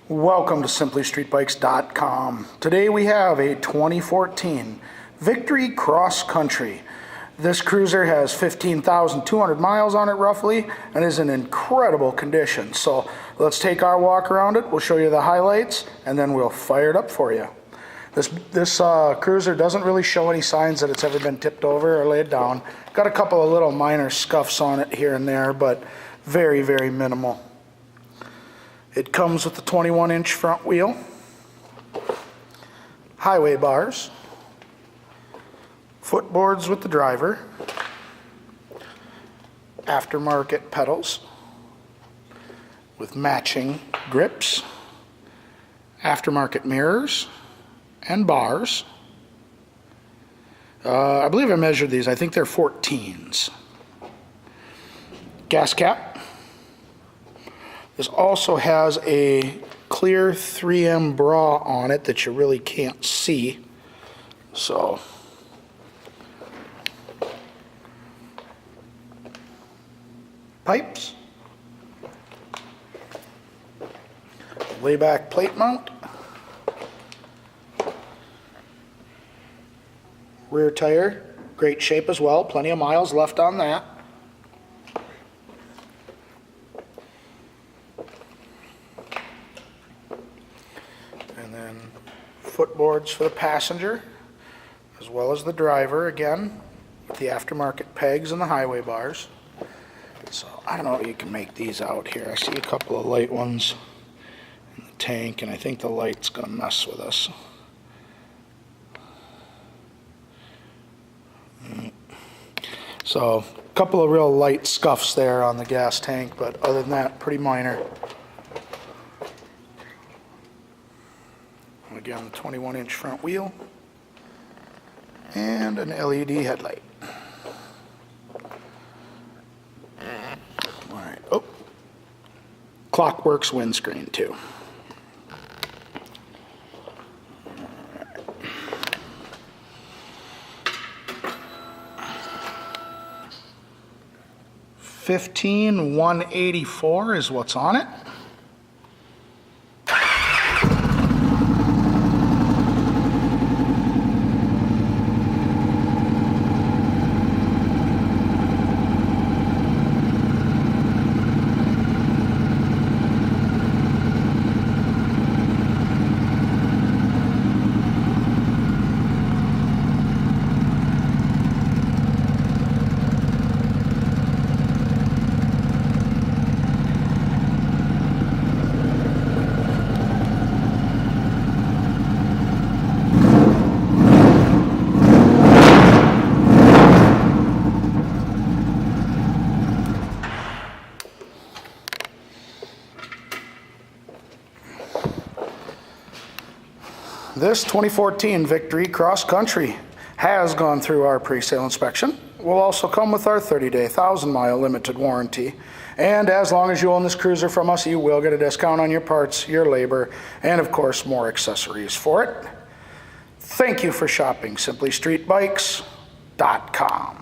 Welcome to simplystreetbikes.com. Today we have a 2014 Victory Cross Country. This cruiser has 15,200 miles on it roughly and is in incredible condition. So let's take our walk around it. We'll show you the highlights and then we'll fire it up for you. This cruiser doesn't really show any signs that it's ever been tipped over or laid down. Got a couple of little minor scuffs on it here and there, but very, very minimal. It comes with the 21-inch front wheel, highway bars, footboards with the driver, aftermarket pedals with matching grips, aftermarket mirrors and bars. I believe I measured these. I think they're 14s. Gas cap. This also has a clear 3M bra on it that you really can't see. So, pipes, layback plate mount, rear tire, great shape as well, plenty of miles left on that. And then footboards for the passenger as well as the driver, again with the aftermarket pegs and the highway bars. So I don't know if you can make these out here. I see a couple of light ones in the tank and I think the light's gonna mess with us. So a couple of real light scuffs there on the gas tank, but other than that, pretty minor. Again, 21-inch front wheel and an LED headlight. All right. Oh, Clockworks windscreen too. $15,184 is what's on it. This 2014 Victory Cross Country has gone through our pre-sale inspection. Will also come with our 30-day, 1,000-mile limited warranty. And as long as you own this cruiser from us, you will get a discount on your parts, your labor, and of course more accessories for it. Thank you for shopping simplystreetbikes.com.